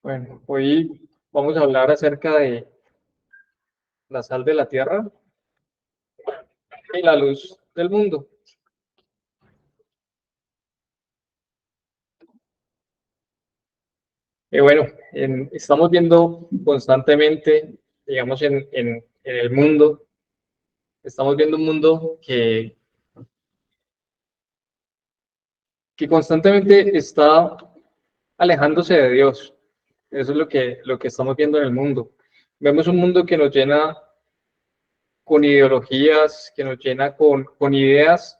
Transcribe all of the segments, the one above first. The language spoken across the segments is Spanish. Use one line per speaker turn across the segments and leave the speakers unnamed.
Bueno, hoy vamos a hablar acerca de la sal de la tierra y la luz del mundo. Bueno, estamos viendo constantemente, digamos, en el mundo, estamos viendo un mundo que constantemente está alejándose de Dios. Eso es lo que estamos viendo en el mundo. Vemos un mundo que nos llena con ideologías, que nos llena con ideas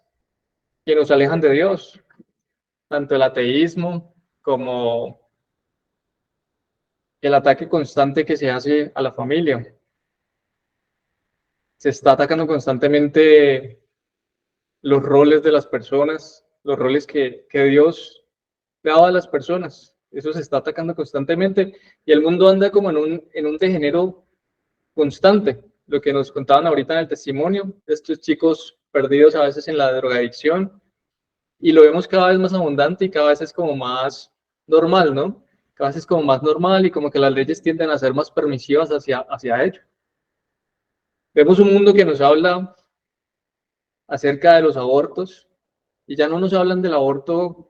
que nos alejan de Dios, tanto el ateísmo como el ataque constante que se hace a la familia. Se está atacando constantemente los roles de las personas, los roles que Dios le ha dado a las personas. Eso se está atacando constantemente y el mundo anda como en un degenero constante. Lo que nos contaban ahorita en el testimonio, estos chicos perdidos a veces en la drogadicción, y lo vemos cada vez más abundante y cada vez es como más normal, ¿no? Cada vez es como más normal y como que las leyes tienden a ser más permisivas hacia ello. Vemos un mundo que nos habla acerca de los abortos y ya no nos hablan del aborto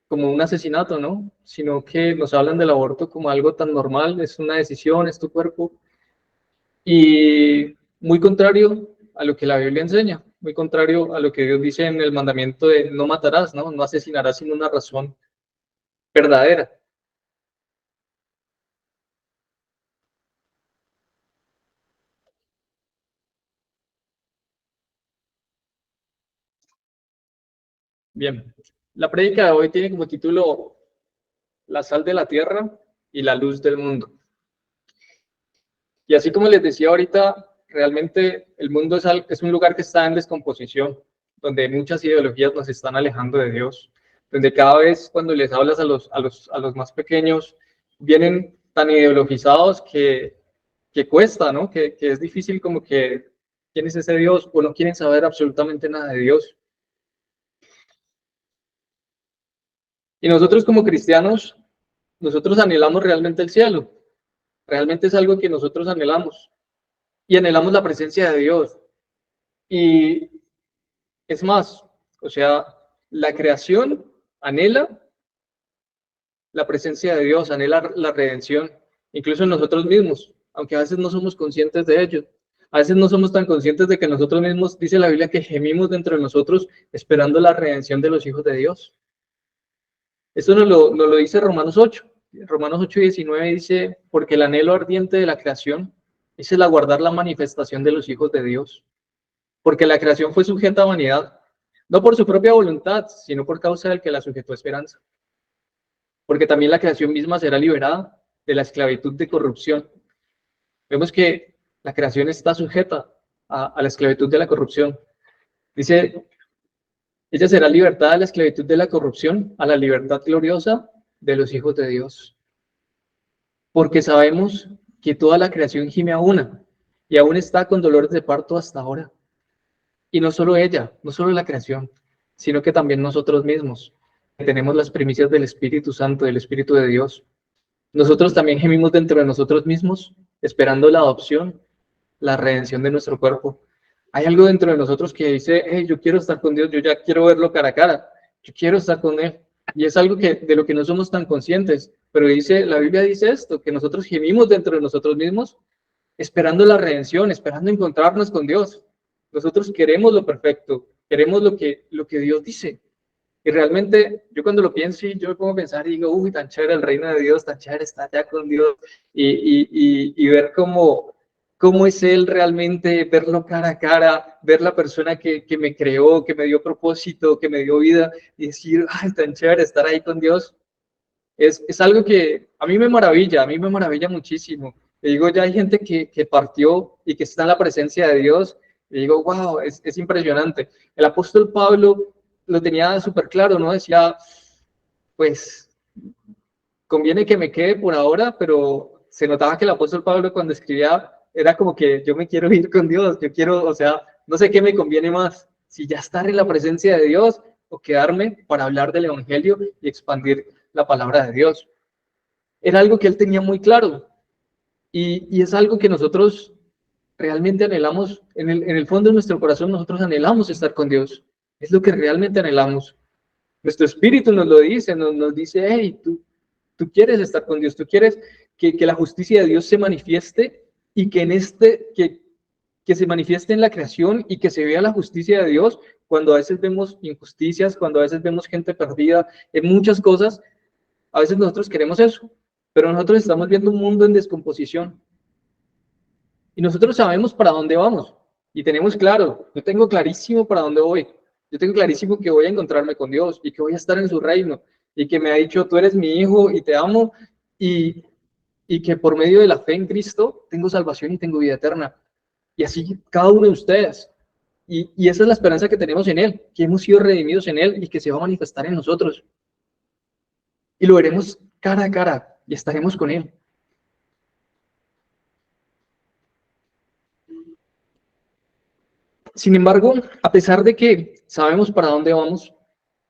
como un asesinato, ¿no? Sino que nos hablan del aborto como algo tan normal, es una decisión, es tu cuerpo, y muy contrario a lo que la Biblia enseña, muy contrario a lo que Dios dice en el mandamiento de no matarás, ¿no? No asesinarás sin una razón verdadera. Bien, la prédica de hoy tiene como título La sal de la tierra y la luz del mundo. Y así como les decía ahorita, realmente el mundo es un lugar que está en descomposición, donde muchas ideologías nos están alejando de Dios, donde cada vez cuando les hablas a los más pequeños, vienen tan ideologizados que cuesta, ¿no? Que es difícil como que, ¿quién es ese Dios? O no quieren saber absolutamente nada de Dios. Y nosotros como cristianos, nosotros anhelamos realmente el cielo, realmente es algo que nosotros anhelamos y anhelamos la presencia de Dios. Y es más, o sea, la creación anhela la presencia de Dios, anhela la redención, incluso nosotros mismos, aunque a veces no somos conscientes de ello. A veces no somos tan conscientes de que nosotros mismos, dice la Biblia, que gemimos dentro de nosotros esperando la redención de los hijos de Dios. Esto nos lo dice Romanos 8. Romanos 8:19 dice, porque el anhelo ardiente de la creación es el aguardar la manifestación de los hijos de Dios. Porque la creación fue sujeta a vanidad, no por su propia voluntad, sino por causa del que la sujetó a esperanza. Porque también la creación misma será liberada de la esclavitud de corrupción. Vemos que la creación está sujeta a la esclavitud de la corrupción. Dice, ella será libertada de la esclavitud de la corrupción a la libertad gloriosa de los hijos de Dios. Porque sabemos que toda la creación gime a una y aún está con dolores de parto hasta ahora. Y no solo ella, no solo la creación, sino que también nosotros mismos, que tenemos las primicias del Espíritu Santo, del Espíritu de Dios. Nosotros también gemimos dentro de nosotros mismos, esperando la adopción, la redención de nuestro cuerpo. Hay algo dentro de nosotros que dice, hey, yo quiero estar con Dios, yo ya quiero verlo cara a cara, yo quiero estar con Él. Y es algo de lo que no somos tan conscientes, pero la Biblia dice esto, que nosotros gemimos dentro de nosotros mismos, esperando la redención, esperando encontrarnos con Dios. Nosotros queremos lo perfecto, queremos lo que Dios dice. Y realmente, yo cuando lo pienso, yo me pongo a pensar y digo, uy, tan chévere el reino de Dios, tan chévere estar allá con Dios y ver cómo es Él realmente, verlo cara a cara, ver la persona que me creó, que me dio propósito, que me dio vida y decir, ay, tan chévere estar ahí con Dios. Es algo que a mí me maravilla muchísimo. Y digo, ya hay gente que partió y que está en la presencia de Dios. Y digo, wow, es impresionante. El apóstol Pablo lo tenía súper claro, ¿no? Decía, pues conviene que me quede por ahora, pero se notaba que el apóstol Pablo cuando escribía era como que yo me quiero ir con Dios, yo quiero, o sea, no sé qué me conviene más, si ya estar en la presencia de Dios o quedarme para hablar del Evangelio y expandir la palabra de Dios. Era algo que él tenía muy claro. Y es algo que nosotros realmente anhelamos. En el fondo de nuestro corazón nosotros anhelamos estar con Dios. Es lo que realmente anhelamos. Nuestro espíritu nos lo dice, nos dice, hey, tú quieres estar con Dios, tú quieres que la justicia de Dios se manifieste y que se manifieste en la creación y que se vea la justicia de Dios cuando a veces vemos injusticias, cuando a veces vemos gente perdida en muchas cosas. A veces nosotros queremos eso, pero nosotros estamos viendo un mundo en descomposición y nosotros sabemos para dónde vamos y tenemos claro, yo tengo clarísimo para dónde voy. Yo tengo clarísimo que voy a encontrarme con Dios y que voy a estar en su reino y que me ha dicho, tú eres mi hijo y te amo y, y que por medio de la fe en Cristo tengo salvación y tengo vida eterna. Y así cada uno de ustedes. Y esa es la esperanza que tenemos en Él, que hemos sido redimidos en Él y que se va a manifestar en nosotros. Y lo veremos cara a cara y estaremos con Él. Sin embargo, a pesar de que sabemos para dónde vamos,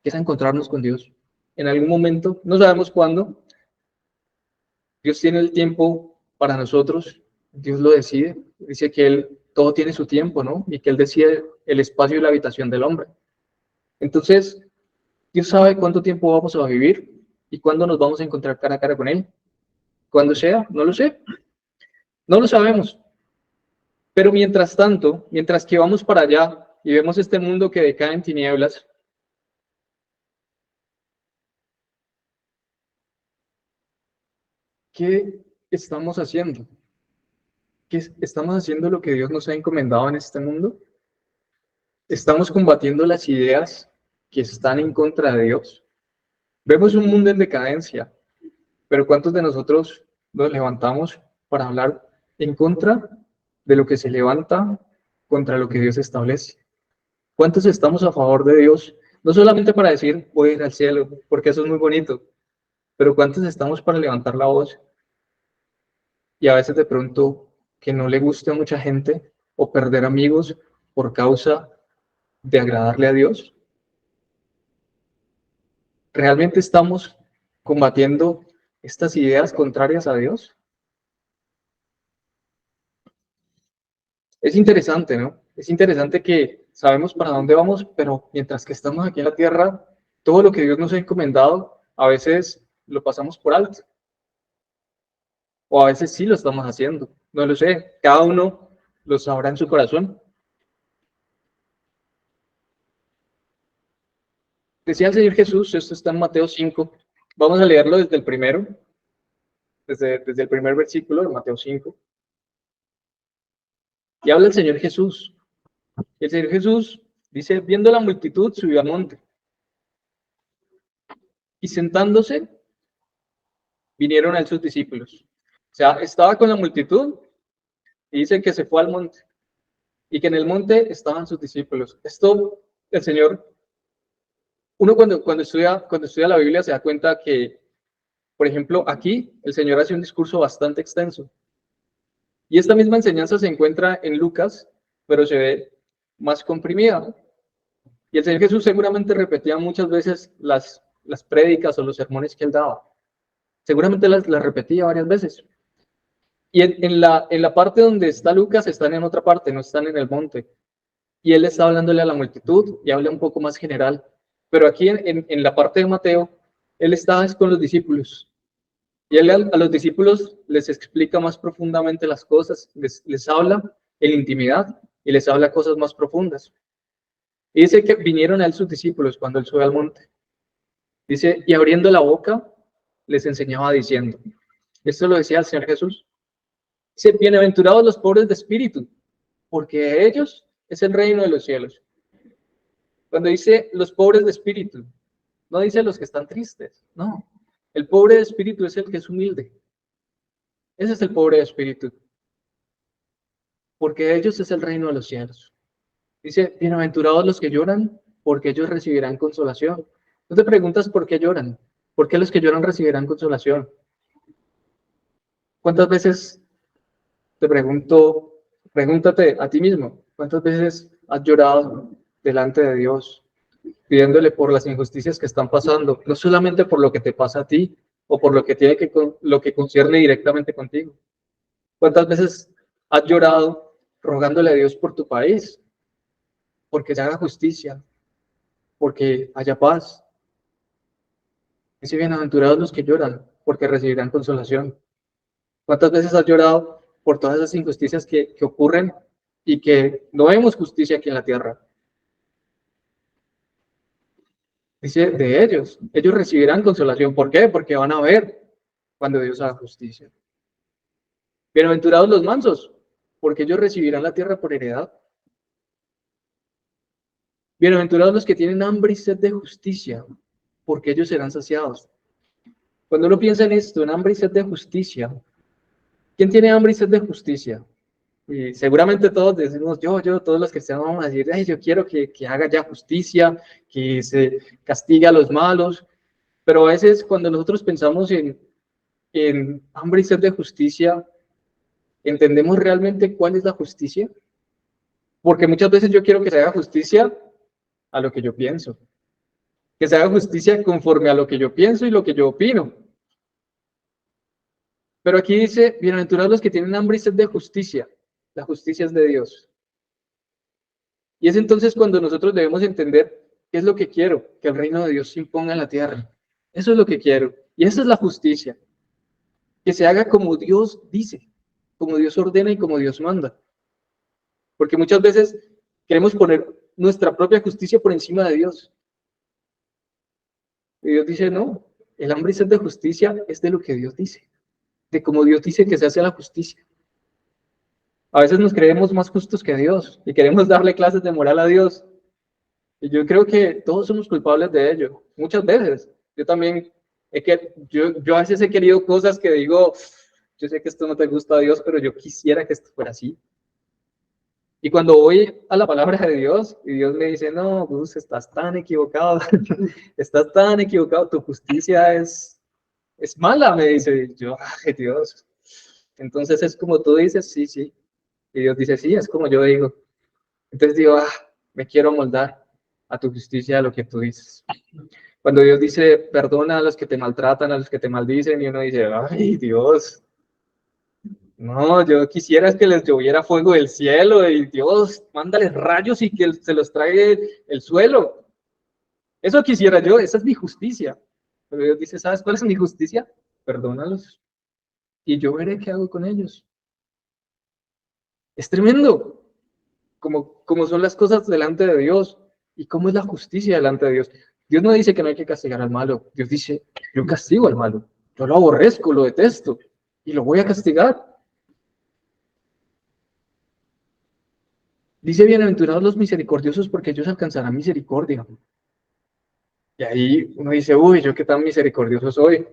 que es a encontrarnos con Dios. En algún momento, no sabemos cuándo, Dios tiene el tiempo para nosotros, Dios lo decide, dice que Él, todo tiene su tiempo, ¿no? Y que Él decide el espacio y la habitación del hombre. Entonces, Dios sabe cuánto tiempo vamos a vivir y cuándo nos vamos a encontrar cara a cara con Él. Cuando sea, no lo sé, no lo sabemos. Pero mientras tanto, mientras que vamos para allá y vemos este mundo que decae en tinieblas, ¿qué estamos haciendo? ¿Qué estamos haciendo lo que Dios nos ha encomendado en este mundo? ¿Estamos combatiendo las ideas que están en contra de Dios? Vemos un mundo en decadencia, pero ¿cuántos de nosotros nos levantamos para hablar en contra de lo que se levanta contra lo que Dios establece? ¿Cuántos estamos a favor de Dios? No solamente para decir, voy a ir al cielo, porque eso es muy bonito, pero ¿cuántos estamos para levantar la voz? Y a veces de pronto que no le guste a mucha gente o perder amigos por causa de agradarle a Dios. ¿Realmente estamos combatiendo estas ideas contrarias a Dios? Es interesante, ¿no? Es interesante que sabemos para dónde vamos, pero mientras que estamos aquí en la tierra, todo lo que Dios nos ha encomendado, a veces lo pasamos por alto, o a veces sí lo estamos haciendo. No lo sé, cada uno lo sabrá en su corazón. Decía el Señor Jesús, esto está en Mateo 5, vamos a leerlo desde el primero, desde el primer versículo de Mateo 5, y habla el Señor Jesús. El Señor Jesús dice, viendo la multitud, subió al monte, y sentándose, vinieron a él sus discípulos. O sea, estaba con la multitud, y dice que se fue al monte, y que en el monte estaban sus discípulos. Esto, el Señor, uno cuando estudia la Biblia se da cuenta que, por ejemplo, aquí el Señor hace un discurso bastante extenso. Y esta misma enseñanza se encuentra en Lucas, pero se ve más comprimida. Y el Señor Jesús seguramente repetía muchas veces las prédicas o los sermones que él daba. Seguramente las repetía varias veces. Y en la parte donde está Lucas, están en otra parte, no están en el monte. Y él está hablándole a la multitud y habla un poco más general. Pero aquí en la parte de Mateo, él está con los discípulos. Y él a los discípulos les explica más profundamente las cosas, les habla en intimidad y les habla cosas más profundas. Y dice que vinieron a él sus discípulos cuando él sube al monte. Dice, y abriendo la boca, les enseñaba diciendo. Esto lo decía el Señor Jesús. Dice, bienaventurados los pobres de espíritu, porque de ellos es el reino de los cielos. Cuando dice los pobres de espíritu, no dice los que están tristes, no. El pobre de espíritu es el que es humilde. Ese es el pobre de espíritu, porque de ellos es el reino de los cielos. Dice, bienaventurados los que lloran, porque ellos recibirán consolación. No te preguntas por qué lloran, por qué los que lloran recibirán consolación. ¿Cuántas veces te pregunto, pregúntate a ti mismo, cuántas veces has llorado delante de Dios, pidiéndole por las injusticias que están pasando, no solamente por lo que te pasa a ti, o por lo que lo que concierne directamente contigo. ¿Cuántas veces has llorado rogándole a Dios por tu país, porque se haga justicia, porque haya paz? Dice, bienaventurados los que lloran, porque recibirán consolación. ¿Cuántas veces has llorado por todas esas injusticias que ocurren y que no vemos justicia aquí en la tierra? Dice, de ellos recibirán consolación. ¿Por qué? Porque van a ver cuando Dios haga justicia. Bienaventurados los mansos, porque ellos recibirán la tierra por heredad. Bienaventurados los que tienen hambre y sed de justicia, porque ellos serán saciados. Cuando uno piensa en esto, en hambre y sed de justicia, ¿quién tiene hambre y sed de justicia? Y seguramente todos decimos, todos los cristianos vamos a decir, ay, yo quiero que haga ya justicia, que se castigue a los malos. Pero a veces cuando nosotros pensamos en hambre y sed de justicia, ¿entendemos realmente cuál es la justicia? Porque muchas veces yo quiero que se haga justicia a lo que yo pienso, que se haga justicia conforme a lo que yo pienso y lo que yo opino. Pero aquí dice, bienaventurados los que tienen hambre y sed de justicia. La justicia es de Dios. Y es entonces cuando nosotros debemos entender qué es lo que quiero, que el reino de Dios se imponga en la tierra. Eso es lo que quiero. Y esa es la justicia. Que se haga como Dios dice, como Dios ordena y como Dios manda. Porque muchas veces queremos poner nuestra propia justicia por encima de Dios. Y Dios dice, no, el hambre y sed de justicia es de lo que Dios dice, de como Dios dice que se hace la justicia. A veces nos creemos más justos que Dios y queremos darle clases de moral a Dios. Y yo creo que todos somos culpables de ello, muchas veces. Yo también, yo a veces he querido cosas que digo, yo sé que esto no te gusta a Dios, pero yo quisiera que esto fuera así. Y cuando voy a la palabra de Dios y Dios me dice, no, Gus, estás tan equivocado, estás tan equivocado, tu justicia es mala, me dice. Yo, ay, Dios. Entonces es como tú dices, sí, sí. Y Dios dice, sí, es como yo digo. Entonces digo, me quiero moldar a tu justicia, a lo que tú dices. Cuando Dios dice, perdona a los que te maltratan, a los que te maldicen, y uno dice, ay, Dios, no, yo quisiera que les lloviera fuego del cielo, y Dios, mándales rayos y que se los trague el suelo. Eso quisiera yo, esa es mi justicia. Pero Dios dice, ¿sabes cuál es mi justicia? Perdónalos, y yo veré qué hago con ellos. Es tremendo como son las cosas delante de Dios y cómo es la justicia delante de Dios. Dios no dice que no hay que castigar al malo. Dios dice, yo castigo al malo. Yo lo aborrezco, lo detesto y lo voy a castigar. Dice, bienaventurados los misericordiosos porque ellos alcanzarán misericordia. Y ahí uno dice, uy, yo qué tan misericordioso soy.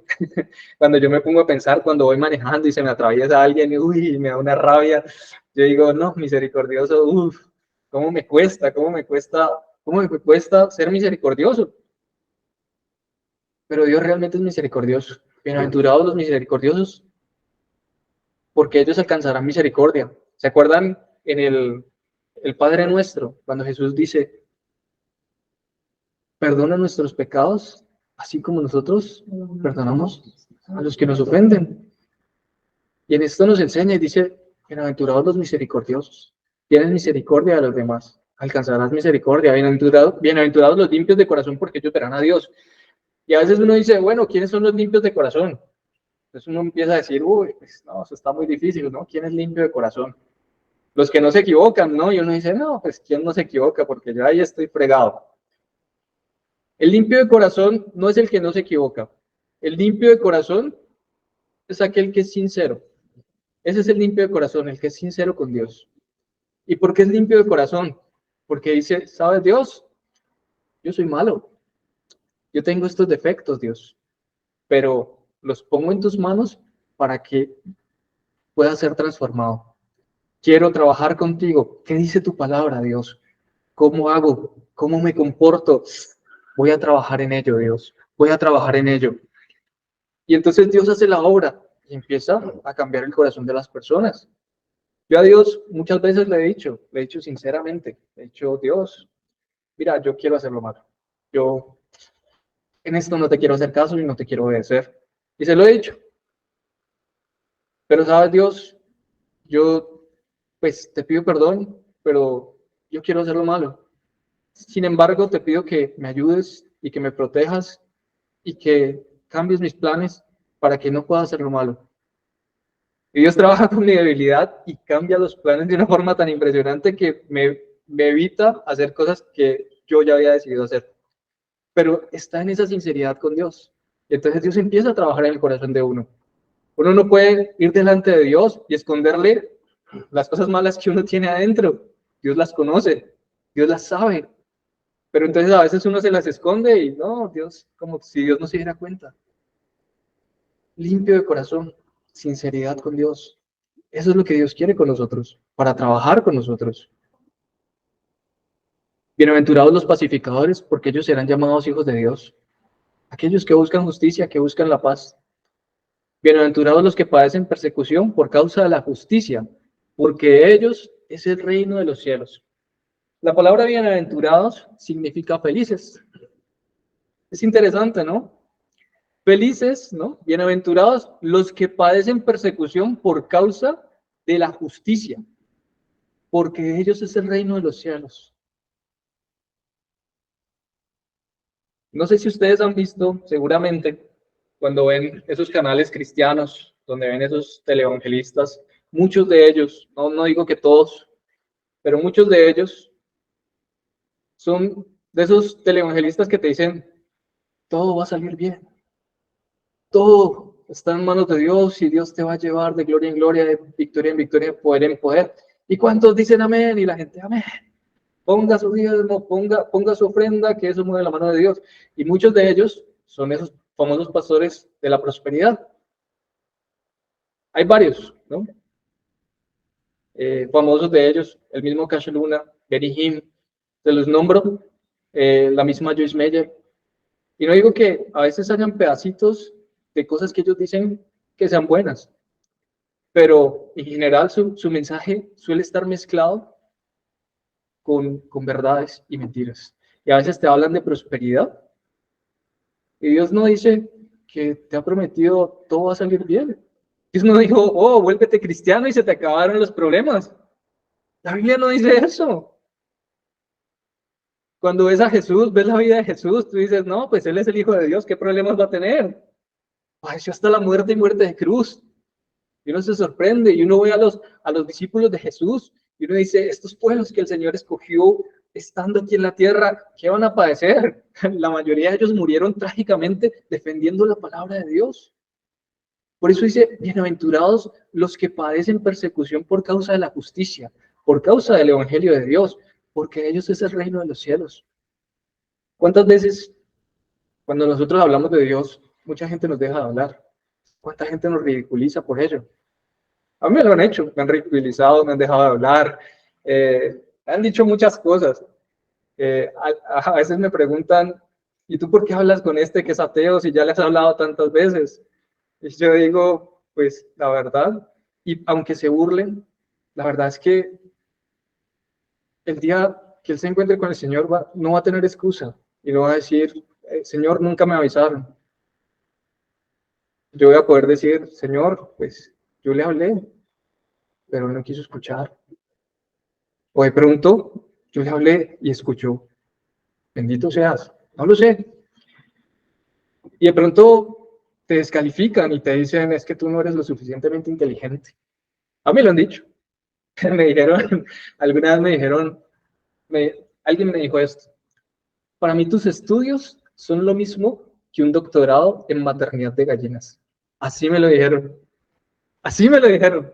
Cuando yo me pongo a pensar, cuando voy manejando y se me atraviesa alguien, uy, me da una rabia. Yo digo, no, misericordioso, uff, cómo me cuesta ser misericordioso. Pero Dios realmente es misericordioso. Bienaventurados los misericordiosos, porque ellos alcanzarán misericordia. ¿Se acuerdan en el Padre Nuestro, cuando Jesús dice, perdona nuestros pecados, así como nosotros perdonamos a los que nos ofenden? Y en esto nos enseña y dice, bienaventurados los misericordiosos, tienen misericordia de los demás, alcanzarás misericordia. Bienaventurados los limpios de corazón, porque ellos verán a Dios. Y a veces uno dice, bueno, ¿quiénes son los limpios de corazón? Entonces uno empieza a decir, uy, pues no, eso está muy difícil, ¿no? ¿Quién es limpio de corazón? Los que no se equivocan, ¿no? Y uno dice, no, pues ¿quién no se equivoca? Porque yo ahí estoy fregado. El limpio de corazón no es el que no se equivoca. El limpio de corazón es aquel que es sincero. Ese es el limpio de corazón, el que es sincero con Dios. ¿Y por qué es limpio de corazón? Porque dice, ¿sabes Dios? Yo soy malo. Yo tengo estos defectos, Dios. Pero los pongo en tus manos para que pueda ser transformado. Quiero trabajar contigo. ¿Qué dice tu palabra, Dios? ¿Cómo hago? ¿Cómo me comporto? Voy a trabajar en ello, Dios. Voy a trabajar en ello. Y entonces Dios hace la obra y empieza a cambiar el corazón de las personas. Yo a Dios muchas veces le he dicho sinceramente, le he dicho, Dios, mira, yo quiero hacerlo malo. Yo en esto no te quiero hacer caso y no te quiero obedecer. Y se lo he dicho. Pero sabes, Dios, yo pues te pido perdón, pero yo quiero hacer lo malo. Sin embargo, te pido que me ayudes y que me protejas y que cambies mis planes para que no pueda hacer lo malo. Y Dios trabaja con mi debilidad y cambia los planes de una forma tan impresionante que me evita hacer cosas que yo ya había decidido hacer. Pero está en esa sinceridad con Dios. Y entonces Dios empieza a trabajar en el corazón de uno. Uno no puede ir delante de Dios y esconderle las cosas malas que uno tiene adentro. Dios las conoce, Dios las sabe. Pero entonces a veces uno se las esconde y no, Dios, como si Dios no se diera cuenta. Limpio de corazón, sinceridad con Dios. Eso es lo que Dios quiere con nosotros, para trabajar con nosotros. Bienaventurados los pacificadores, porque ellos serán llamados hijos de Dios. Aquellos que buscan justicia, que buscan la paz. Bienaventurados los que padecen persecución por causa de la justicia, porque ellos es el reino de los cielos. La palabra bienaventurados significa felices. Es interesante, ¿no? Felices, ¿no? Bienaventurados los que padecen persecución por causa de la justicia, porque ellos es el reino de los cielos. No sé si ustedes han visto, seguramente, cuando ven esos canales cristianos, donde ven esos televangelistas, muchos de ellos, no digo que todos, pero muchos de ellos son de esos televangelistas que te dicen, todo va a salir bien, todo está en manos de Dios y Dios te va a llevar de gloria en gloria, de victoria en victoria, de poder en poder. ¿Y cuántos dicen amén? Y la gente, amén. Ponga su diezmo, ponga su ofrenda, que eso mueve la mano de Dios. Y muchos de ellos son esos famosos pastores de la prosperidad. Hay varios, ¿no? Famosos de ellos, el mismo Cash Luna, Benny Hinn, se los nombro, la misma Joyce Meyer. Y no digo que a veces hayan pedacitos de cosas que ellos dicen que sean buenas, pero en general su mensaje suele estar mezclado con verdades y mentiras. Y a veces te hablan de prosperidad y Dios no dice que te ha prometido todo va a salir bien. Dios no dijo, oh, vuélvete cristiano y se te acabaron los problemas. La Biblia no dice eso. Cuando ves a Jesús, ves la vida de Jesús, tú dices, no, pues Él es el Hijo de Dios, ¿qué problemas va a tener? Padeció hasta la muerte y muerte de cruz. Y uno se sorprende y uno ve a los discípulos de Jesús y uno dice, estos pueblos que el Señor escogió estando aquí en la tierra, ¿qué van a padecer? La mayoría de ellos murieron trágicamente defendiendo la palabra de Dios. Por eso dice, bienaventurados los que padecen persecución por causa de la justicia, por causa del Evangelio de Dios, porque ellos es el reino de los cielos. ¿Cuántas veces cuando nosotros hablamos de Dios, mucha gente nos deja de hablar? ¿Cuánta gente nos ridiculiza por ello? A mí me lo han hecho, me han ridiculizado, me han dejado de hablar, han dicho muchas cosas. A veces me preguntan, ¿y tú por qué hablas con este que es ateo si ya le has hablado tantas veces? Y yo digo, pues la verdad, y aunque se burlen, la verdad es que el día que él se encuentre con el Señor no va a tener excusa y no va a decir, Señor, nunca me avisaron. Yo voy a poder decir, Señor, pues yo le hablé, pero él no quiso escuchar. O de pronto yo le hablé y escuchó. Bendito seas. No lo sé. Y de pronto te descalifican y te dicen, es que tú no eres lo suficientemente inteligente. A mí lo han dicho. Me dijeron, alguna vez me dijeron, alguien me dijo esto. Para mí tus estudios son lo mismo que un doctorado en maternidad de gallinas. Así me lo dijeron. Así me lo dijeron.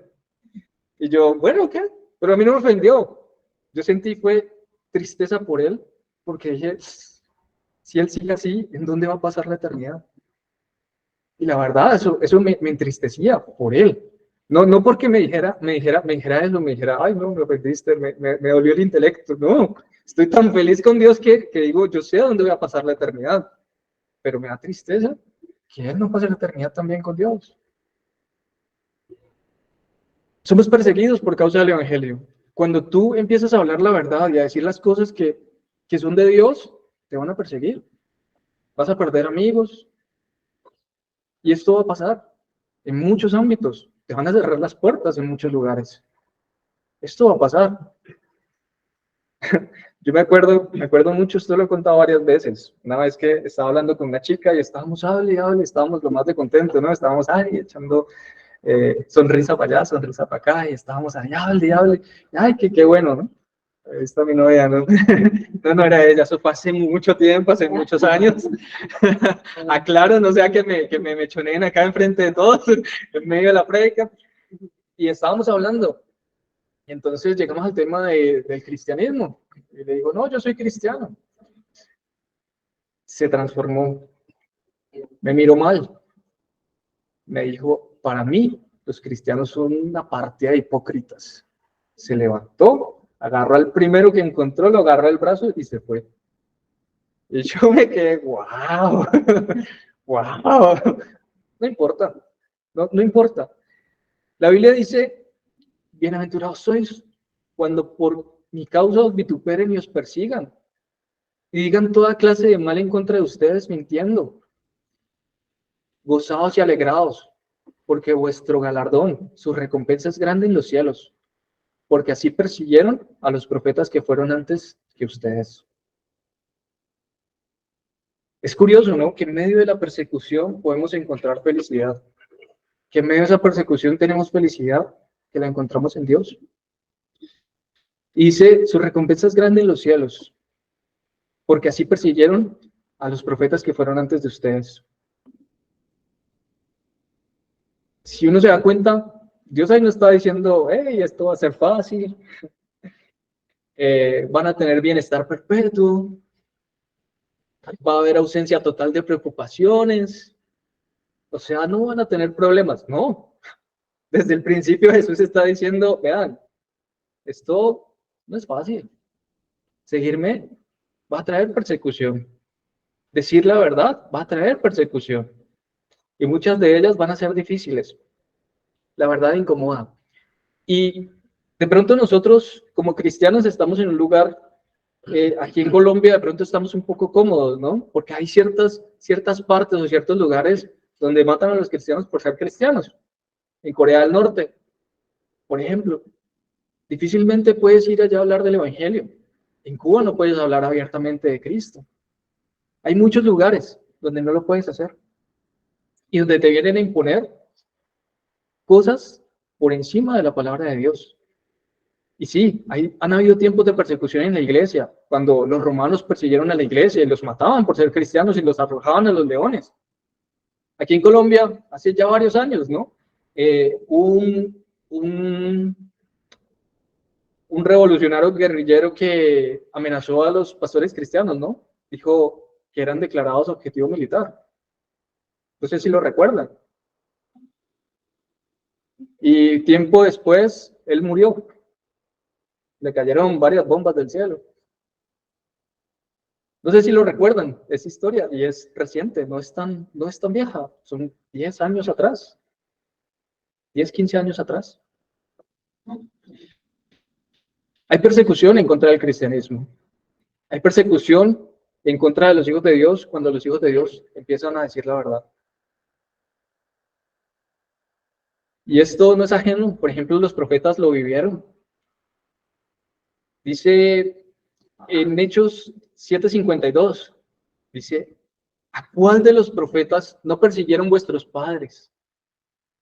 Y yo, bueno, ¿qué? Pero a mí no me ofendió. Yo sentí fue tristeza por él, porque dije, si él sigue así, ¿en dónde va a pasar la eternidad? Y la verdad, eso me entristecía por él. No porque me dijera, ay, no, me ofendiste, me dolió el intelecto. No, estoy tan feliz con Dios que digo, yo sé a dónde voy a pasar la eternidad, pero me da tristeza que él no pase la eternidad también con Dios. Somos perseguidos por causa del Evangelio. Cuando tú empiezas a hablar la verdad y a decir las cosas que son de Dios, te van a perseguir. Vas a perder amigos, Y esto va a pasar en muchos ámbitos. Te van a cerrar las puertas en muchos lugares. Esto va a pasar. Yo me acuerdo mucho, esto lo he contado varias veces. Una vez que estaba hablando con una chica y estábamos, hable, estábamos lo más de contentos, ¿no? Estábamos ahí echando sonrisa para allá, sonrisa para acá, y estábamos ahí, hable. Ay, qué bueno, ¿no? Esta mi novia, ¿no? No era ella, eso fue hace mucho tiempo, hace muchos años. Aclaro, no sea que me mechoneen acá enfrente de todos, en medio de la prédica. Y estábamos hablando. Y entonces llegamos al tema del cristianismo. Y le digo, no, yo soy cristiano. Se transformó. Me miró mal. Me dijo, para mí, los cristianos son una partida de hipócritas. Se levantó, agarró al primero que encontró, lo agarró el brazo y se fue. Y yo me quedé, wow, wow. No importa, no importa. La Biblia dice, bienaventurados sois cuando por mi causa os vituperen y os persigan y digan toda clase de mal en contra de ustedes mintiendo. Gozaos y alegraos, porque vuestro galardón, su recompensa es grande en los cielos, porque así persiguieron a los profetas que fueron antes que ustedes. Es curioso, ¿no? Que en medio de la persecución podemos encontrar felicidad. Que en medio de esa persecución tenemos felicidad, que la encontramos en Dios. Y dice, su recompensa es grande en los cielos, porque así persiguieron a los profetas que fueron antes de ustedes. Si uno se da cuenta, Dios ahí no está diciendo, hey, esto va a ser fácil, van a tener bienestar perpetuo, va a haber ausencia total de preocupaciones, o sea, no van a tener problemas. No, desde el principio Jesús está diciendo, vean, esto no es fácil. Seguirme va a traer persecución. Decir la verdad va a traer persecución. Y muchas de ellas van a ser difíciles. La verdad incomoda. Y de pronto nosotros como cristianos estamos en un lugar, aquí en Colombia de pronto estamos un poco cómodos, ¿no? Porque hay ciertas partes o ciertos lugares donde matan a los cristianos por ser cristianos. En Corea del Norte, por ejemplo, difícilmente puedes ir allá a hablar del Evangelio. En Cuba no puedes hablar abiertamente de Cristo. Hay muchos lugares donde no lo puedes hacer y donde te vienen a imponer cosas por encima de la palabra de Dios. Y sí, han habido tiempos de persecución en la iglesia, cuando los romanos persiguieron a la iglesia y los mataban por ser cristianos y los arrojaban a los leones. Aquí en Colombia, hace ya varios años, ¿no? Un revolucionario guerrillero que amenazó a los pastores cristianos, ¿no? Dijo que eran declarados objetivo militar. No sé si lo recuerdan. Y tiempo después, él murió. Le cayeron varias bombas del cielo. No sé si lo recuerdan, es historia y es reciente, no es tan vieja, son 10 años atrás, 10, 15 años atrás. Hay persecución en contra del cristianismo. Hay persecución en contra de los hijos de Dios cuando los hijos de Dios empiezan a decir la verdad. Y esto no es ajeno, por ejemplo, los profetas lo vivieron. Dice en Hechos 7:52, dice, ¿a cuál de los profetas no persiguieron vuestros padres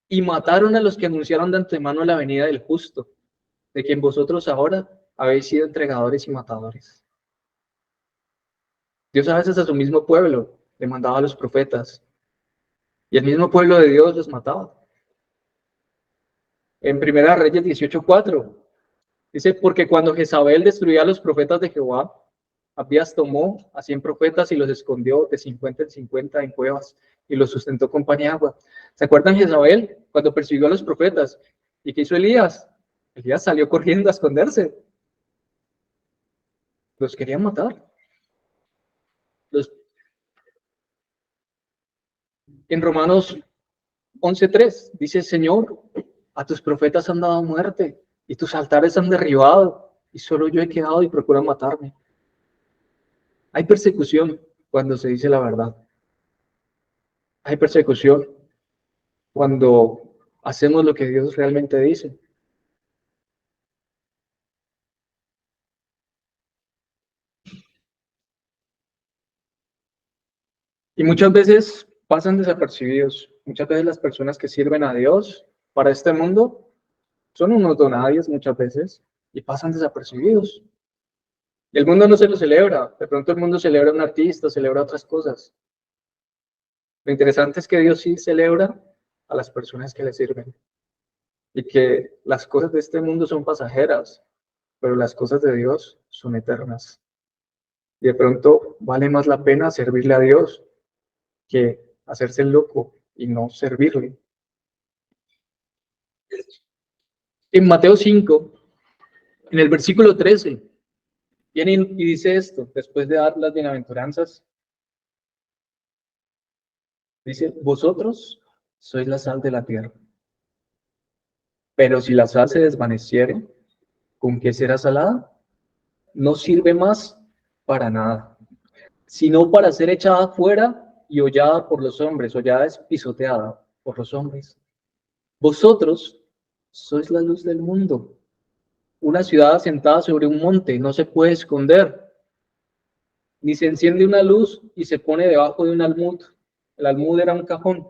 y mataron a los que anunciaron de antemano la venida del justo, de quien vosotros ahora habéis sido entregadores y matadores? Dios a veces a su mismo pueblo le mandaba a los profetas y el mismo pueblo de Dios los mataba. En Primera Reyes 18:4 dice, porque cuando Jezabel destruía a los profetas de Jehová, Abías tomó a 100 profetas y los escondió de 50 en 50 en cuevas y los sustentó con pan y agua. ¿Se acuerdan Jezabel cuando persiguió a los profetas? ¿Y qué hizo Elías? Elías salió corriendo a esconderse. Los querían matar. En Romanos 11:3 dice, Señor, a tus profetas han dado muerte y tus altares han derribado y solo yo he quedado y procuran matarme. Hay persecución cuando se dice la verdad. Hay persecución cuando hacemos lo que Dios realmente dice. Y muchas veces pasan desapercibidos. Muchas veces las personas que sirven a Dios para este mundo son unos donadies muchas veces y pasan desapercibidos. Y el mundo no se lo celebra. De pronto el mundo celebra a un artista, celebra otras cosas. Lo interesante es que Dios sí celebra a las personas que le sirven y que las cosas de este mundo son pasajeras, pero las cosas de Dios son eternas. Y de pronto vale más la pena servirle a Dios que hacerse el loco y no servirle. En Mateo 5, en el versículo 13, viene y dice esto, después de dar las bienaventuranzas, dice, vosotros sois la sal de la tierra, pero si la sal se desvaneciere, ¿con qué será salada? No sirve más para nada, sino para ser echada fuera y hollada por los hombres, hollada es pisoteada por los hombres. Vosotros sois la luz del mundo. Una ciudad asentada sobre un monte no se puede esconder, ni se enciende una luz y se pone debajo de un almud. El almud era un cajón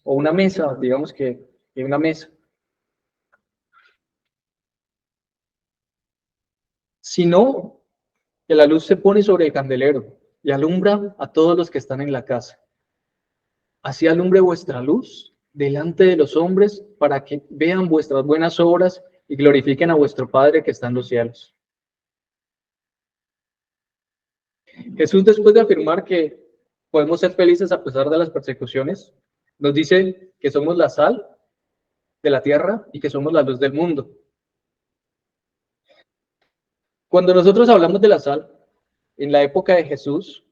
o una mesa, digamos que una mesa. Sino que la luz se pone sobre el candelero y alumbra a todos los que están en la casa. Así alumbre vuestra luz delante de los hombres para que vean vuestras buenas obras y glorifiquen a vuestro Padre que está en los cielos. Jesús, después de afirmar que podemos ser felices a pesar de las persecuciones, nos dice que somos la sal de la tierra y que somos la luz del mundo. Cuando nosotros hablamos de la sal, en la época de Jesús,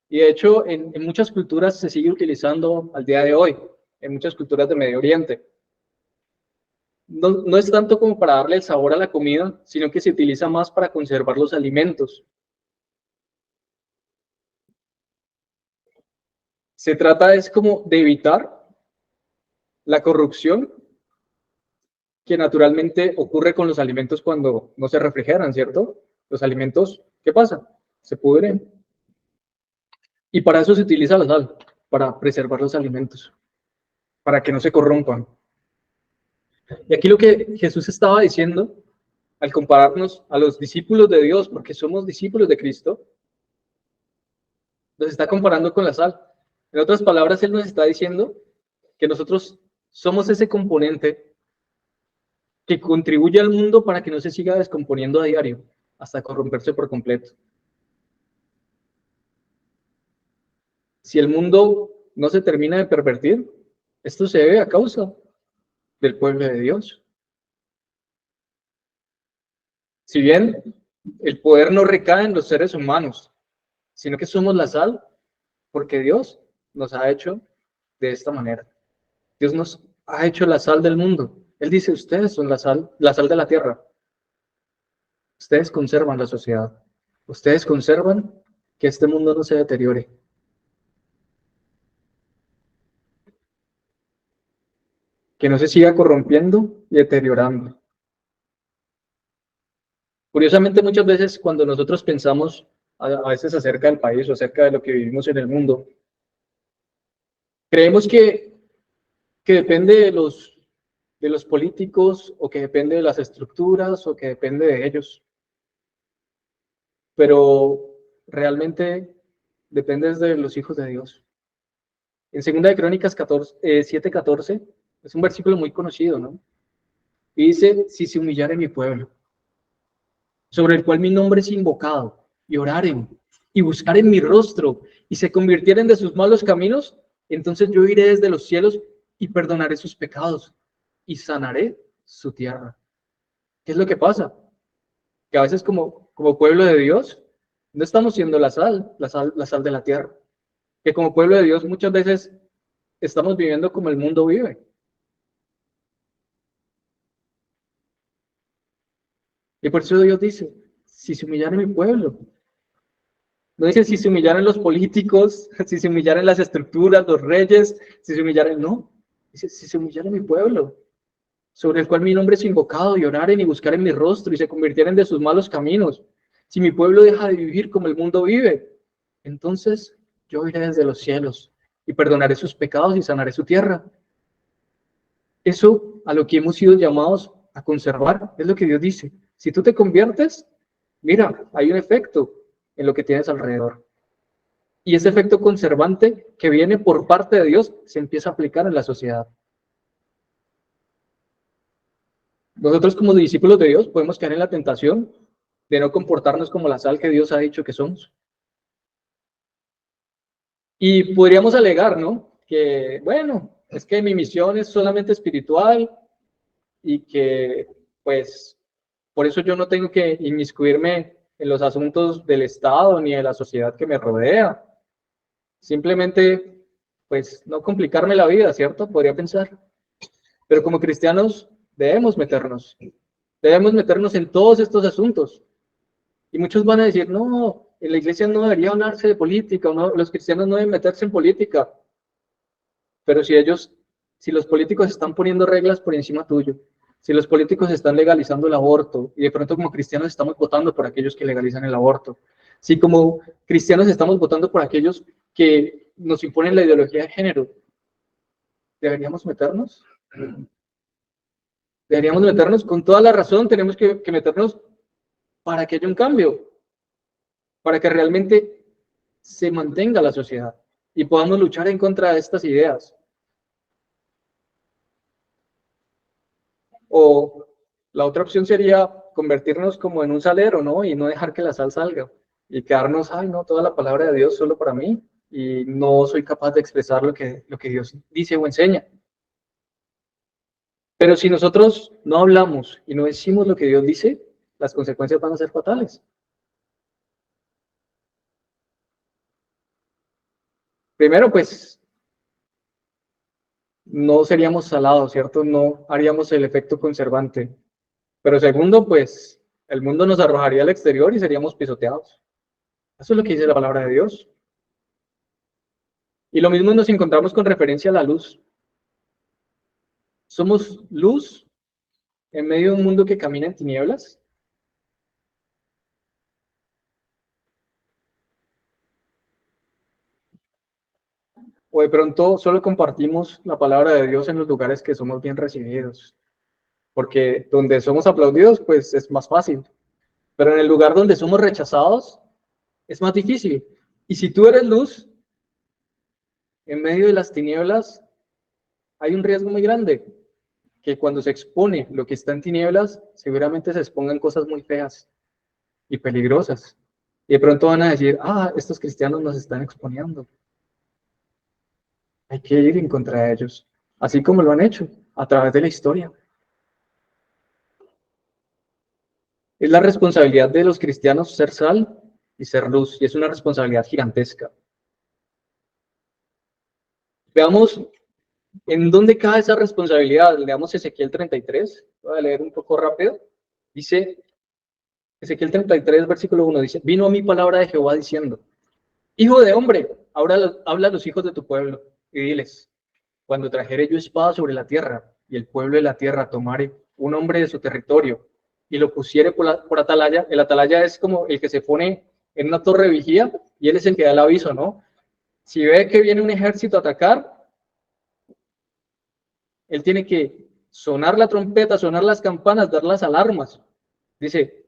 y de hecho en muchas culturas se sigue utilizando al día de hoy, en muchas culturas de Medio Oriente, no es tanto como para darle el sabor a la comida, sino que se utiliza más para conservar los alimentos. Se trata es como de evitar la corrupción que naturalmente ocurre con los alimentos cuando no se refrigeran, ¿cierto? Los alimentos, ¿qué pasa? Se pudren. Y para eso se utiliza la sal, para preservar los alimentos, para que no se corrompan. Y aquí lo que Jesús estaba diciendo, al compararnos a los discípulos de Dios, porque somos discípulos de Cristo, nos está comparando con la sal. En otras palabras, Él nos está diciendo que nosotros somos ese componente que contribuye al mundo para que no se siga descomponiendo a diario, hasta corromperse por completo. Si el mundo no se termina de pervertir, esto se debe a causa del pueblo de Dios. Si bien el poder no recae en los seres humanos, sino que somos la sal, porque Dios nos ha hecho de esta manera. Dios nos ha hecho la sal del mundo. Él dice, ustedes son la sal de la tierra. Ustedes conservan la sociedad. Ustedes conservan que este mundo no se deteriore. Que no se siga corrompiendo y deteriorando. Curiosamente, muchas veces cuando nosotros pensamos a veces acerca del país o acerca de lo que vivimos en el mundo, creemos que depende de los políticos o que depende de las estructuras o que depende de ellos. Pero realmente depende de los hijos de Dios. En 2 Crónicas 7:14 es un versículo muy conocido, ¿no? Y dice, si se humillare mi pueblo, sobre el cual mi nombre es invocado, y oraren, y buscaren mi rostro, y se convirtieren de sus malos caminos, entonces yo iré desde los cielos y perdonaré sus pecados, y sanaré su tierra. ¿Qué es lo que pasa? Que a veces como pueblo de Dios, no estamos siendo la sal de la tierra. Que como pueblo de Dios muchas veces estamos viviendo como el mundo vive. Y por eso Dios dice, si se humillara mi pueblo, No dice si se humillaran los políticos, si se humillaran las estructuras, los reyes, si se humillaran, no. Dice, si se humillara mi pueblo, sobre el cual mi nombre es invocado, y oraren y buscaren mi rostro, y se convirtieren de sus malos caminos. Si mi pueblo deja de vivir como el mundo vive, entonces yo iré desde los cielos, y perdonaré sus pecados y sanaré su tierra. Eso a lo que hemos sido llamados a conservar, es lo que Dios dice. Si tú te conviertes, mira, hay un efecto en lo que tienes alrededor. Y ese efecto conservante que viene por parte de Dios se empieza a aplicar en la sociedad. Nosotros como discípulos de Dios podemos caer en la tentación de no comportarnos como la sal que Dios ha dicho que somos. Y podríamos alegar, ¿no? Que, bueno, es que mi misión es solamente espiritual y que, pues, por eso yo no tengo que inmiscuirme en los asuntos del Estado ni de la sociedad que me rodea. Simplemente, pues, no complicarme la vida, ¿cierto? Podría pensar. Pero como cristianos debemos meternos en todos estos asuntos. Y muchos van a decir, no, en la iglesia no debería hablarse de política, no, los cristianos no deben meterse en política. Pero si los políticos están poniendo reglas por encima tuyo, si los políticos están legalizando el aborto y de pronto como cristianos estamos votando por aquellos que legalizan el aborto, si como cristianos estamos votando por aquellos que nos imponen la ideología de género, ¿deberíamos meternos? Deberíamos meternos con toda la razón, tenemos que meternos para que haya un cambio, para que realmente se mantenga la sociedad y podamos luchar en contra de estas ideas. O la otra opción sería convertirnos como en un salero, ¿no? Y no dejar que la sal salga y quedarnos, ay, no, toda la palabra de Dios solo para mí y no soy capaz de expresar lo que Dios dice o enseña. Pero si nosotros no hablamos y no decimos lo que Dios dice, las consecuencias van a ser fatales. Primero, pues, no seríamos salados, ¿cierto? No haríamos el efecto conservante. Pero segundo, pues, el mundo nos arrojaría al exterior y seríamos pisoteados. Eso es lo que dice la palabra de Dios. Y lo mismo nos encontramos con referencia a la luz. Somos luz en medio de un mundo que camina en tinieblas. O de pronto solo compartimos la palabra de Dios en los lugares que somos bien recibidos. Porque donde somos aplaudidos, pues es más fácil. Pero en el lugar donde somos rechazados, es más difícil. Y si tú eres luz, en medio de las tinieblas, hay un riesgo muy grande. Que cuando se expone lo que está en tinieblas, seguramente se expongan cosas muy feas y peligrosas. Y de pronto van a decir, ah, estos cristianos nos están exponiendo. Hay que ir en contra de ellos, así como lo han hecho a través de la historia. Es la responsabilidad de los cristianos ser sal y ser luz, y es una responsabilidad gigantesca. Veamos en dónde cae esa responsabilidad. Leamos Ezequiel 33, voy a leer un poco rápido. Dice, Ezequiel 33, versículo 1, dice, vino a mí palabra de Jehová diciendo, hijo de hombre, ahora habla a los hijos de tu pueblo y diles, cuando trajere yo espada sobre la tierra y el pueblo de la tierra tomare un hombre de su territorio y lo pusiere por atalaya, el atalaya es como el que se pone en una torre de vigía y él es el que da el aviso, ¿no? Si ve que viene un ejército a atacar, él tiene que sonar la trompeta, sonar las campanas, dar las alarmas. Dice,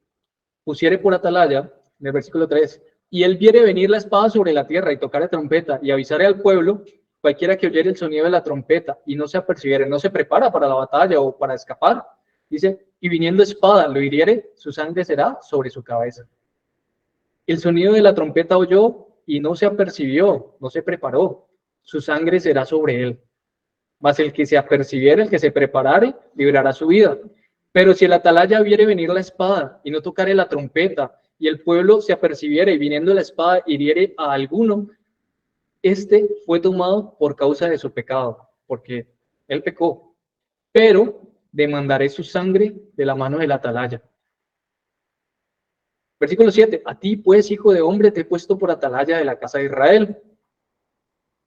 pusiere por atalaya, en el versículo 3, y él viere venir la espada sobre la tierra y tocar la trompeta y avisaré al pueblo, cualquiera que oyere el sonido de la trompeta y no se apercibiere, no se prepara para la batalla o para escapar, dice, y viniendo espada lo hiriere, su sangre será sobre su cabeza. El sonido de la trompeta oyó y no se apercibió, no se preparó, su sangre será sobre él. Mas el que se apercibiere, el que se preparare, librará su vida. Pero si el atalaya viere venir la espada y no tocare la trompeta, y el pueblo se apercibiere y viniendo la espada hiriere a alguno, este fue tomado por causa de su pecado, porque él pecó. Pero demandaré su sangre de la mano del atalaya. Versículo 7, a ti pues, hijo de hombre, te he puesto por atalaya de la casa de Israel.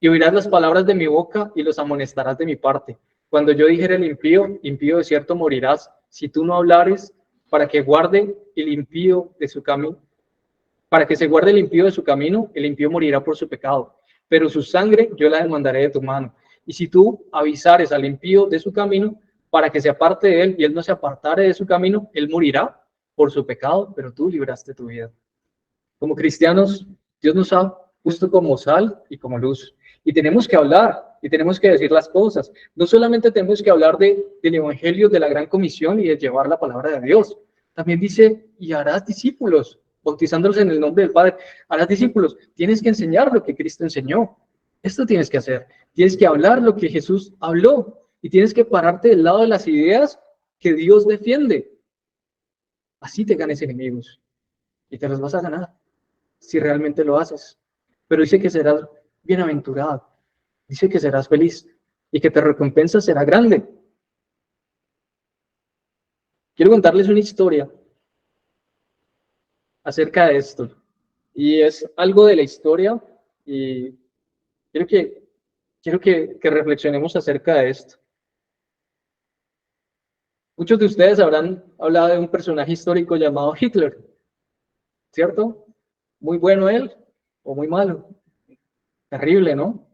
Y oirás las palabras de mi boca y los amonestarás de mi parte. Cuando yo dijere el impío, impío de cierto morirás, si tú no hablares, para que guarde el impío de su camino, para que se guarde el impío de su camino, el impío morirá por su pecado, pero su sangre yo la demandaré de tu mano. Y si tú avisares al impío de su camino, para que se aparte de él y él no se apartare de su camino, él morirá por su pecado, pero tú libraste tu vida. Como cristianos, Dios nos ha puesto como sal y como luz. Y tenemos que hablar y tenemos que decir las cosas. No solamente tenemos que hablar del evangelio, de la gran comisión y de llevar la palabra de Dios. También dice, y harás discípulos, bautizándolos en el nombre del Padre. Harás discípulos. Tienes que enseñar lo que Cristo enseñó. Esto tienes que hacer. Tienes que hablar lo que Jesús habló. Y tienes que pararte del lado de las ideas que Dios defiende. Así te ganes enemigos. Y te los vas a ganar si realmente lo haces. Pero dice que serás bienaventurado, dice que serás feliz y que tu recompensa será grande. Quiero contarles una historia acerca de esto. Y es algo de la historia y quiero que reflexionemos acerca de esto. Muchos de ustedes habrán hablado de un personaje histórico llamado Hitler, ¿cierto? Muy bueno él o muy malo. Terrible, ¿no?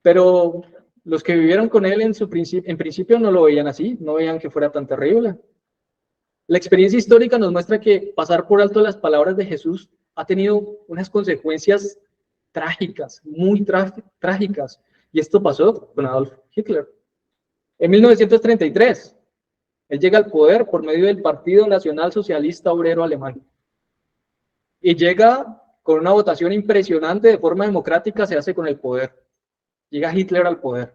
Pero los que vivieron con él en principio no lo veían así, no veían que fuera tan terrible. La experiencia histórica nos muestra que pasar por alto las palabras de Jesús ha tenido unas consecuencias trágicas, muy trágicas. Y esto pasó con Adolf Hitler. En 1933, él llega al poder por medio del Partido Nacional Socialista Obrero Alemán. Y llega con una votación impresionante, de forma democrática, se hace con el poder. Llega Hitler al poder.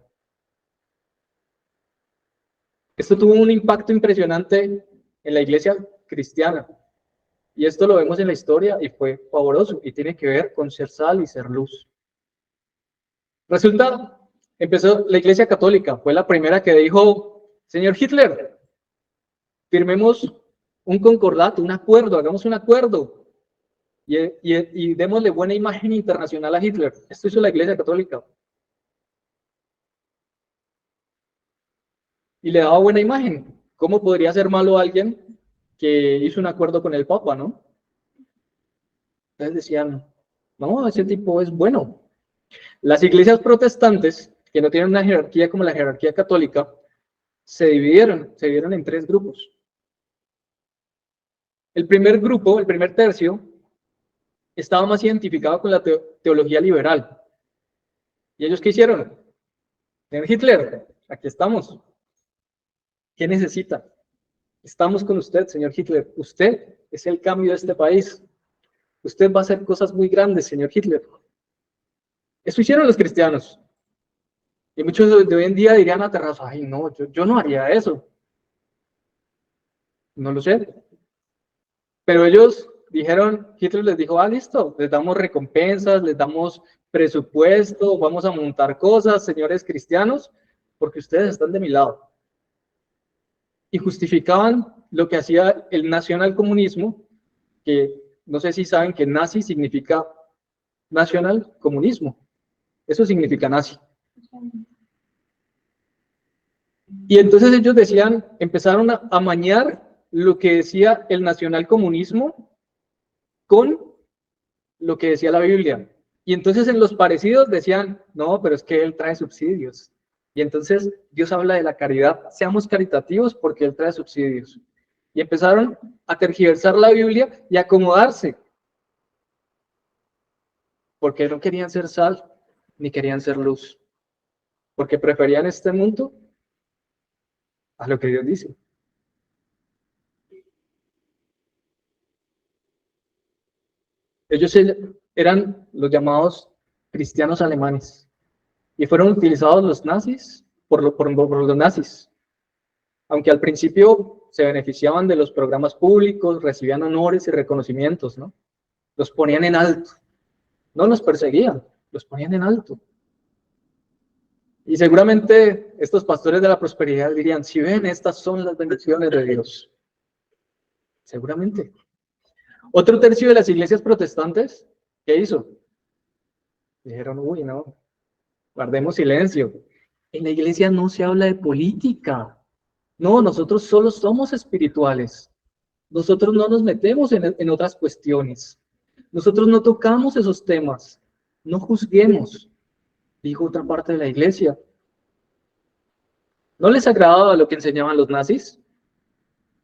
Esto tuvo un impacto impresionante en la iglesia cristiana. Y esto lo vemos en la historia y fue pavoroso y tiene que ver con ser sal y ser luz. Resulta, empezó la iglesia católica, fue la primera que dijo, señor Hitler, firmemos un concordato, un acuerdo, hagamos un acuerdo y démosle buena imagen internacional a Hitler. Esto hizo la iglesia católica. Y le daba buena imagen. ¿Cómo podría ser malo alguien que hizo un acuerdo con el Papa, no? Entonces decían, no, ese tipo es bueno. Las iglesias protestantes, que no tienen una jerarquía como la jerarquía católica, se dividieron en tres grupos. El primer grupo, el primer tercio, estaba más identificado con la teología liberal. ¿Y ellos qué hicieron? Señor Hitler, aquí estamos. ¿Qué necesita? Estamos con usted, señor Hitler. Usted es el cambio de este país. Usted va a hacer cosas muy grandes, señor Hitler. Eso hicieron los cristianos. Y muchos de hoy en día dirían aterrados, ay no, yo no haría eso. No lo sé. Pero ellos dijeron, Hitler les dijo, listo, les damos recompensas, les damos presupuesto, vamos a montar cosas, señores cristianos, porque ustedes están de mi lado. Y justificaban lo que hacía el nacionalcomunismo, que no sé si saben que nazi significa nacionalcomunismo. Eso significa nazi. Y entonces ellos decían, empezaron a amañar lo que decía el nacionalcomunismo con lo que decía la Biblia. Y entonces en los parecidos decían, no, pero es que Él trae subsidios. Y entonces Dios habla de la caridad, seamos caritativos porque Él trae subsidios. Y empezaron a tergiversar la Biblia y a acomodarse. Porque no querían ser sal, ni querían ser luz. Porque preferían este mundo a lo que Dios dice. Ellos eran los llamados cristianos alemanes y fueron utilizados los nazis por los nazis. Aunque al principio se beneficiaban de los programas públicos, recibían honores y reconocimientos, ¿no? Los ponían en alto. No los perseguían, los ponían en alto. Y seguramente estos pastores de la prosperidad dirían, si ven, estas son las bendiciones de Dios. Seguramente. Otro tercio de las iglesias protestantes, ¿qué hizo? Dijeron, uy, no, guardemos silencio. En la iglesia no se habla de política. No, nosotros solo somos espirituales. Nosotros no nos metemos en otras cuestiones. Nosotros no tocamos esos temas. No juzguemos, dijo otra parte de la iglesia. No les agradaba lo que enseñaban los nazis,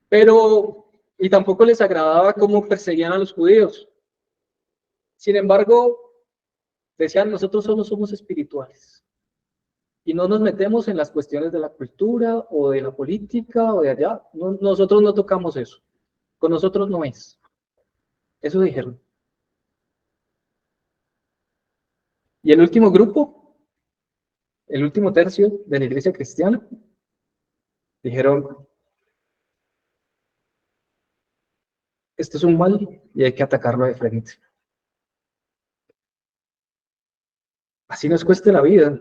pero, y tampoco les agradaba cómo perseguían a los judíos. Sin embargo, decían, nosotros solo somos espirituales. Y no nos metemos en las cuestiones de la cultura o de la política o de allá. No, nosotros no tocamos eso. Con nosotros no es. Eso dijeron. Y el último grupo, el último tercio de la iglesia cristiana, dijeron, esto es un mal y hay que atacarlo de frente. Así nos cueste la vida.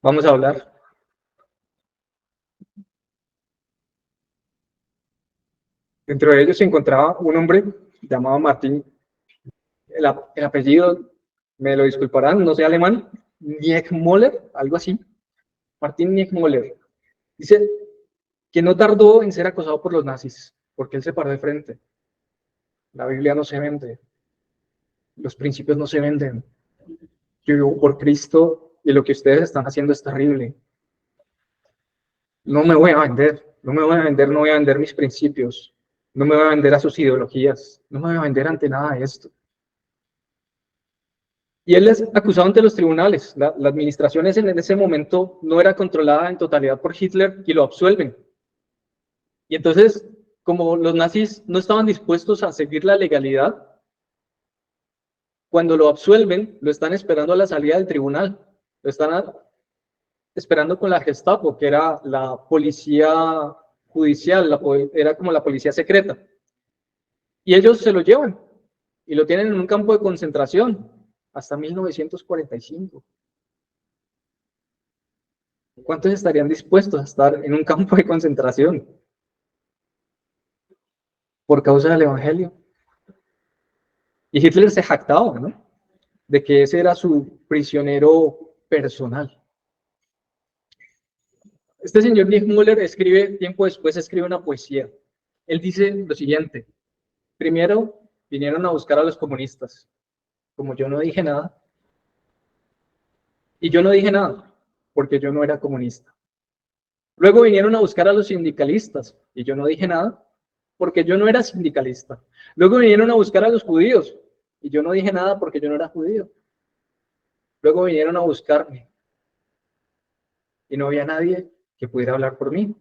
Vamos a hablar. Dentro de ellos se encontraba un hombre llamado Martín. El apellido, me lo disculparán, no sé alemán, Niemöller, algo así. Martín Niemöller. Dice que no tardó en ser acosado por los nazis, porque él se paró de frente. La Biblia no se vende. Los principios no se venden. Yo vivo por Cristo y lo que ustedes están haciendo es terrible. No me voy a vender, no me voy a vender, no voy a vender mis principios, no me voy a vender a sus ideologías, no me voy a vender ante nada de esto. Y él es acusado ante los tribunales. La administración en ese momento no era controlada en totalidad por Hitler y lo absuelven. Y entonces, como los nazis no estaban dispuestos a seguir la legalidad, cuando lo absuelven, lo están esperando a la salida del tribunal. Lo están esperando con la Gestapo, que era la policía judicial, era como la policía secreta. Y ellos se lo llevan y lo tienen en un campo de concentración hasta 1945. ¿Cuántos estarían dispuestos a estar en un campo de concentración por causa del Evangelio? Y Hitler se jactaba, ¿no?, de que ese era su prisionero personal. Este señor Niemöller escribe, tiempo después escribe una poesía. Él dice lo siguiente: primero vinieron a buscar a los comunistas, como yo no dije nada, y yo no dije nada, porque yo no era comunista. Luego vinieron a buscar a los sindicalistas, y yo no dije nada, porque yo no era sindicalista. Luego vinieron a buscar a los judíos, y yo no dije nada porque yo no era judío. Luego vinieron a buscarme, y no había nadie que pudiera hablar por mí.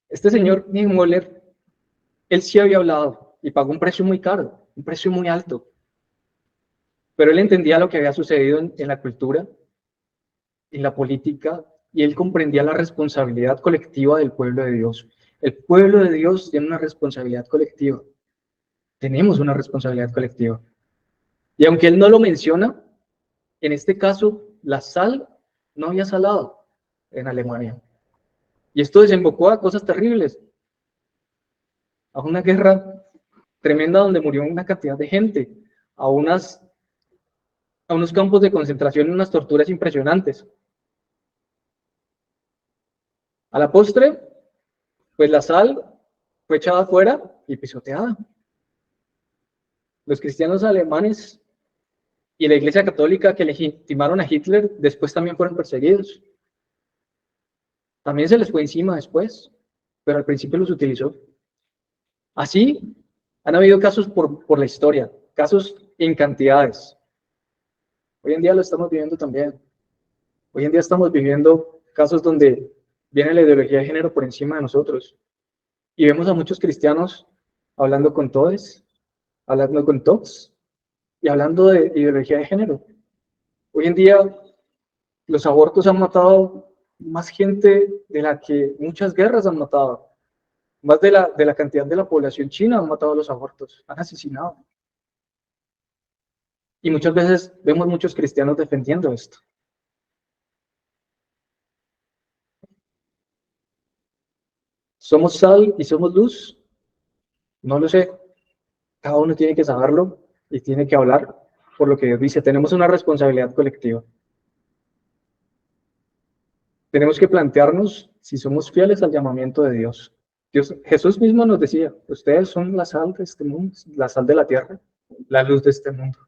Este señor Niemöller, él sí había hablado, y pagó un precio muy caro, un precio muy alto. Pero él entendía lo que había sucedido en la cultura, en la política, y él comprendía la responsabilidad colectiva del pueblo de Dios. El pueblo de Dios tiene una responsabilidad colectiva. Tenemos una responsabilidad colectiva. Y aunque él no lo menciona, en este caso, la sal no había salado en Alemania. Y esto desembocó a cosas terribles, a una guerra tremenda donde murió una cantidad de gente, a unos campos de concentración y unas torturas impresionantes. A la postre, pues la sal fue echada afuera y pisoteada. Los cristianos alemanes y la Iglesia Católica que legitimaron a Hitler después también fueron perseguidos. También se les fue encima después, pero al principio los utilizó. Así han habido casos por la historia, casos en cantidades. Hoy en día lo estamos viviendo también. Hoy en día estamos viviendo casos donde viene la ideología de género por encima de nosotros. Y vemos a muchos cristianos hablando con todes, hablando con todos y hablando de ideología de género. Hoy en día los abortos han matado más gente de la que muchas guerras han matado. Más de la cantidad de la población china han matado los abortos, han asesinado. Y muchas veces vemos muchos cristianos defendiendo esto. ¿Somos sal y somos luz? No lo sé. Cada uno tiene que saberlo y tiene que hablar por lo que Dios dice. Tenemos una responsabilidad colectiva. Tenemos que plantearnos si somos fieles al llamamiento de Dios. Jesús mismo nos decía, ustedes son la sal de este mundo, la sal de la tierra, la luz de este mundo.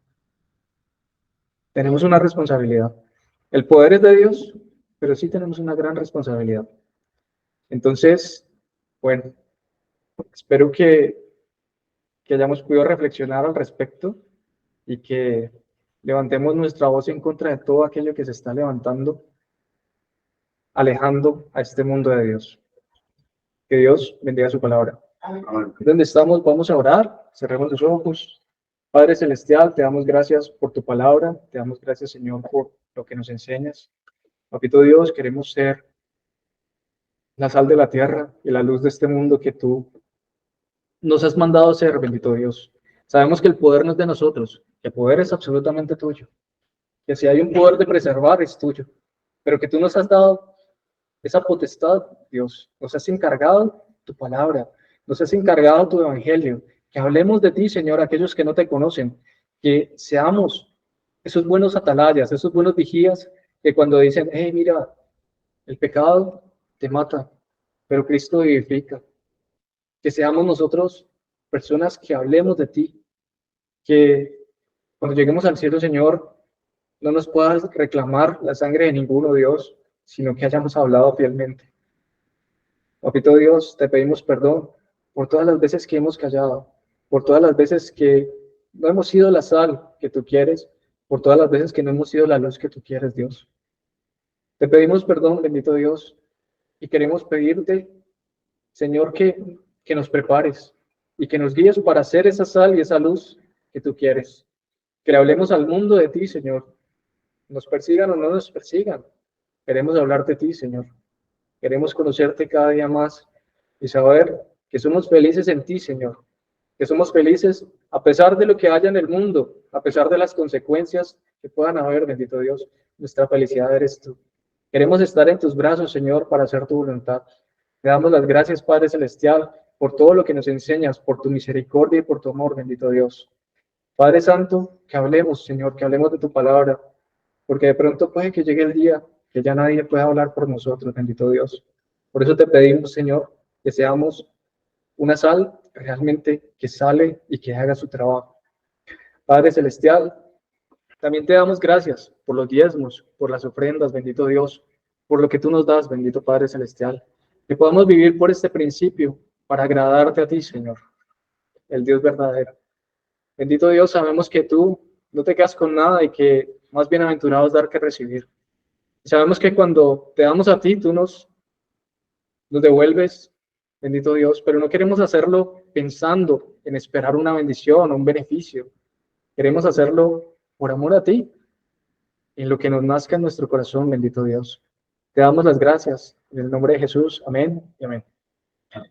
Tenemos una responsabilidad. El poder es de Dios, pero sí tenemos una gran responsabilidad. Entonces, bueno, espero que hayamos podido reflexionar al respecto y que levantemos nuestra voz en contra de todo aquello que se está levantando, alejando a este mundo de Dios. Que Dios bendiga su palabra. Donde estamos, vamos a orar, cerremos los ojos. Padre Celestial, te damos gracias por tu palabra, te damos gracias, Señor, por lo que nos enseñas. Papito Dios, queremos ser la sal de la tierra y la luz de este mundo que tú nos has mandado ser, bendito Dios. Sabemos que el poder no es de nosotros, que el poder es absolutamente tuyo, que si hay un poder de preservar es tuyo, pero que tú nos has dado esa potestad, Dios, nos has encargado tu palabra, nos has encargado tu evangelio, que hablemos de ti, Señor, aquellos que no te conocen, que seamos esos buenos atalayas, esos buenos vigías, que cuando dicen, hey, mira, el pecado te mata, pero Cristo vivifica, que seamos nosotros personas que hablemos de ti, que cuando lleguemos al cielo, Señor, no nos puedas reclamar la sangre de ninguno, Dios, sino que hayamos hablado fielmente. Papito Dios, te pedimos perdón por todas las veces que hemos callado, por todas las veces que no hemos sido la sal que tú quieres, por todas las veces que no hemos sido la luz que tú quieres, Dios. Te pedimos perdón, bendito Dios, y queremos pedirte, Señor, que nos prepares y que nos guíes para hacer esa sal y esa luz que tú quieres. Que le hablemos al mundo de ti, Señor. Nos persigan o no nos persigan. Queremos hablar de ti, Señor. Queremos conocerte cada día más y saber que somos felices en ti, Señor. Que somos felices a pesar de lo que haya en el mundo, a pesar de las consecuencias que puedan haber, bendito Dios. Nuestra felicidad eres tú. Queremos estar en tus brazos, Señor, para hacer tu voluntad. Te damos las gracias, Padre Celestial, por todo lo que nos enseñas, por tu misericordia y por tu amor, bendito Dios. Padre Santo, que hablemos, Señor, que hablemos de tu palabra, porque de pronto puede que llegue el día que ya nadie pueda hablar por nosotros, bendito Dios. Por eso te pedimos, Señor, que seamos una sal realmente que sale y que haga su trabajo. Padre Celestial, también te damos gracias por los diezmos, por las ofrendas, bendito Dios, por lo que tú nos das, bendito Padre Celestial. Que podamos vivir por este principio para agradarte a ti, Señor, el Dios verdadero. Bendito Dios, sabemos que tú no te quedas con nada y que más bienaventurado es dar que recibir. Sabemos que cuando te damos a ti, tú nos devuelves, bendito Dios, pero no queremos hacerlo pensando en esperar una bendición o un beneficio. Queremos hacerlo por amor a ti, en lo que nos nazca en nuestro corazón, bendito Dios. Te damos las gracias. En el nombre de Jesús, amén y amén.